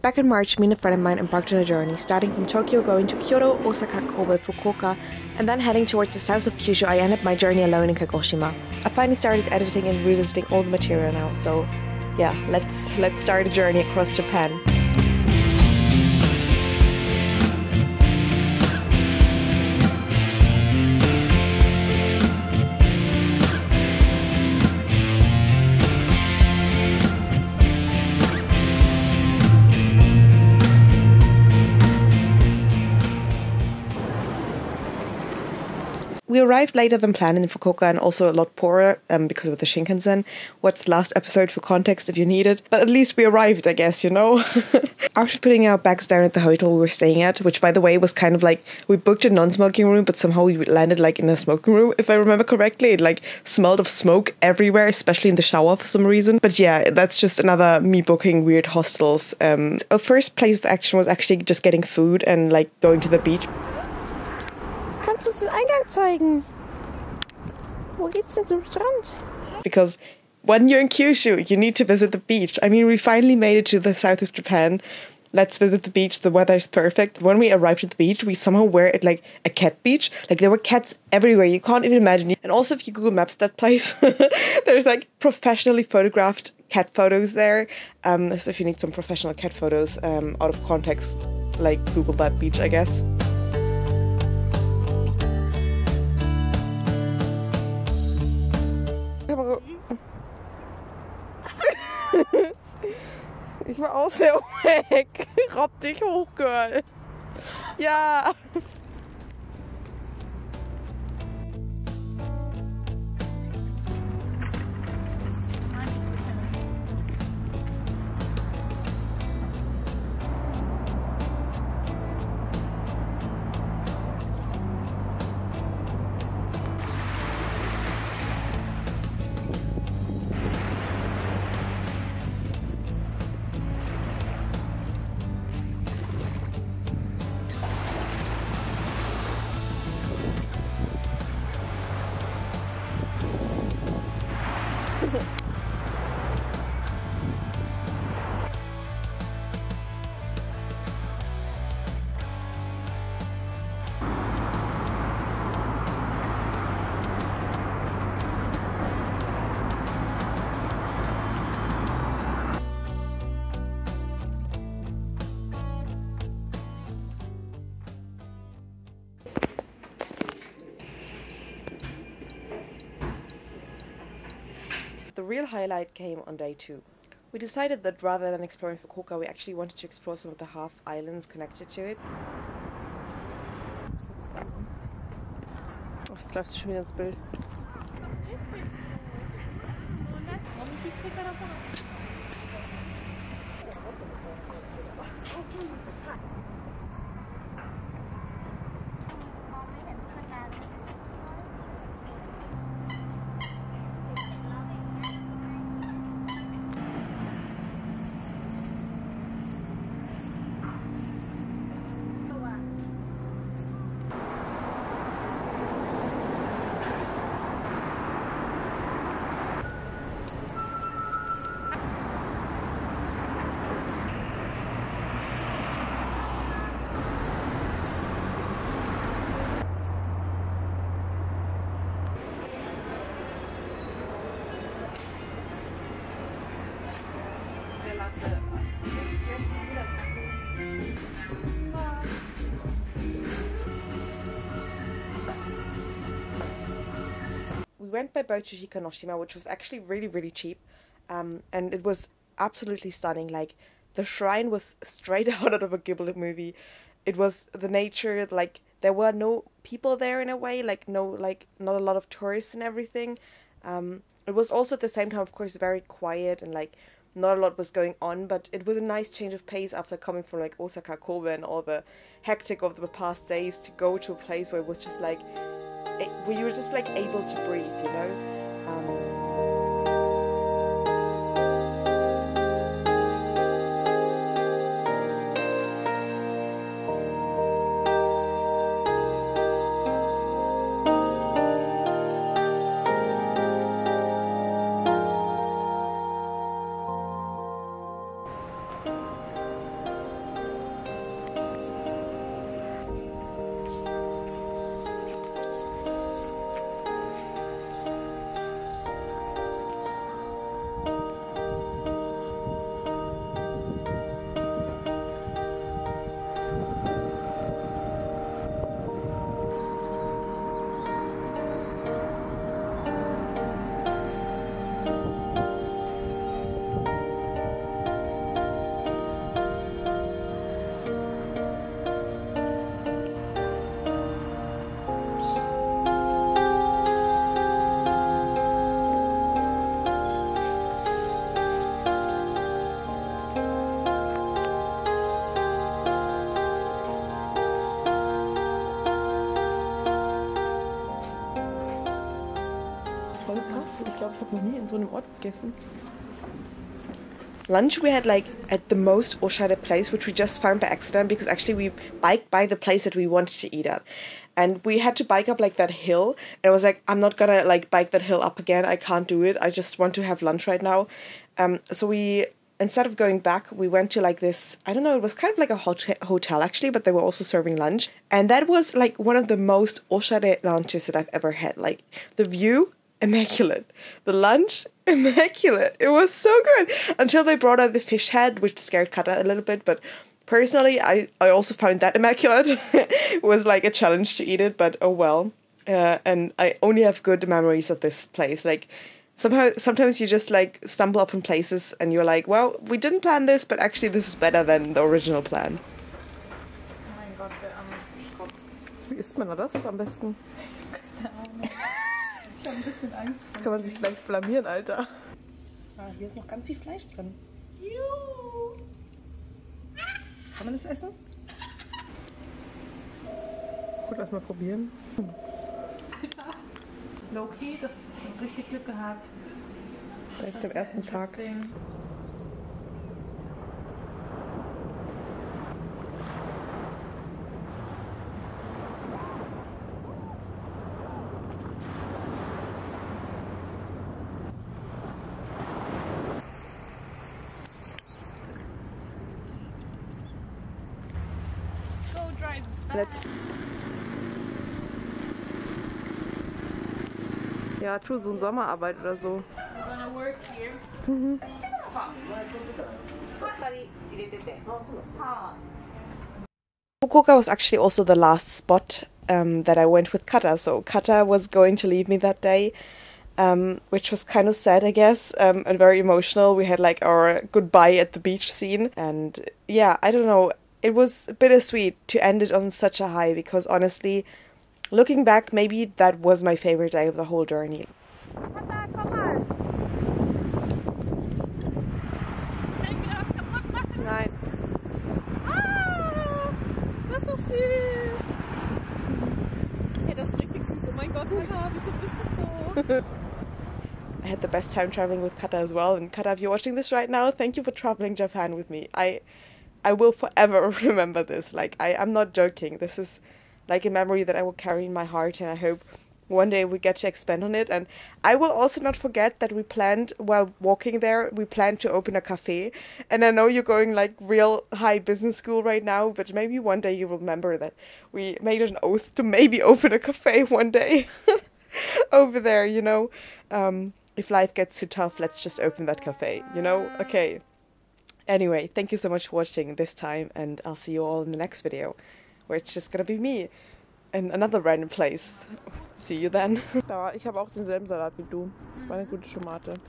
Back in March, me and a friend of mine embarked on a journey, starting from Tokyo, going to Kyoto, Osaka, Kobe, Fukuoka, and then heading towards the south of Kyushu. I ended my journey alone in Kagoshima. I finally started editing and revisiting all the material now, so yeah, let's start a journey across Japan. We arrived later than planned in Fukuoka and also a lot poorer because of the Shinkansen. What's the last episode for context if you need it? But at least we arrived, I guess, you know? After putting our bags down at the hotel we were staying at, which by the way was kind of like, we booked a non-smoking room, but somehow we landed like in a smoking room, if I remember correctly. It like smelled of smoke everywhere, especially in the shower for some reason. But yeah, that's just another me booking weird hostels. Our first place of action was actually just getting food and like going to the beach. Kannst du uns den Eingang zeigen? Wo geht's denn zum Strand? Because when you're in Kyushu, you need to visit the beach. I mean, we finally made it to the south of Japan. Let's visit the beach. The weather is perfect. When we arrived at the beach, we somehow were at like a cat beach. Like there were cats everywhere. You can't even imagine. And also if you Google Maps that place, there's like professionally photographed cat photos there. So if you need some professional cat photos out of context, like Google that beach, I guess. Ich war auch sehr weg. Robb dich hoch, Girl. Ja. The real highlight came on day 2. We decided that rather than exploring Fukuoka, we actually wanted to explore some of the half islands connected to it. Ach, jetzt läufst du schon wieder ins Bild. We went by boat to Shikashima, which was actually really cheap, and it was absolutely stunning. Like the shrine was straight out of a Ghibli movie. It was the nature, like there were no people there in a way, like not a lot of tourists and everything. It was also at the same time, of course, very quiet and like not a lot was going on, but it was a nice change of pace after coming from like Osaka, Kobe and all the hectic of the past days to go to a place where it was just like, where you were just like able to breathe, you know? so einem Ort gegessen. Lunch we had like at the most oshare place, which we just found by accident because actually we biked by the place that we wanted to eat at. And we had to bike up like that hill. And I was like, I'm not gonna like bike that hill up again. I can't do it. I just want to have lunch right now. So we, instead of going back, we went to like this, I don't know, it was kind of like a hotel actually, but they were also serving lunch. And that was like one of the most oshare lunches that I've ever had. Like the view, immaculate. The lunch, immaculate. It was so good. Until they brought out the fish head, which scared Kata a little bit, but personally, I also found that immaculate. It was like a challenge to eat it, but oh well. And I only have good memories of this place. Like, sometimes you just like stumble upon places and you're like, well, we didn't plan this, but actually this is better than the original plan. Oh mein Gott, der arme Schrott. Wie isst man das am besten? Keine Ahnung. Ich habe ein bisschen Angst. Kann man sich gleich blamieren, Alter. Ah, hier ist noch ganz viel Fleisch drin. Juhu. Kann man das essen? Gut, lass mal probieren. Loki, das hat richtig Glück gehabt. Direkt am ersten Tag. Let's. Ja, tu so eine Sommerarbeit oder so. We're gonna work here. Fukuoka was actually also the last spot that I went with Kata. So Kata was going to leave me that day, which was kind of sad, I guess, and very emotional. We had like our goodbye at the beach scene. And yeah, I don't know. It was bittersweet to end it on such a high because honestly, looking back, maybe that was my favorite day of the whole journey. Kata, komm mal! Nein. Ah, das ist so süß! Hey, das ist richtig süß. Oh mein Gott, Kata, wieso bist du so? I had the best time traveling with Kata as well. And Kata, if you're watching this right now, thank you for traveling Japan with me. I will forever remember this. Like, I'm not joking. This is like a memory that I will carry in my heart, and I hope one day we get to expand on it. And I will also not forget that we planned, while walking there, we planned to open a cafe. And I know you're going like real high business school right now, but maybe one day you will remember that we made an oath to maybe open a cafe one day over there, you know. If life gets too tough, let's just open that cafe, you know? Okay. Anyway, thank you so much for watching this time, and I'll see you all in the next video, where it's just gonna be me in another random place. See you then. Ich habe auch denselben Salat wie du. War eine gute Tomate.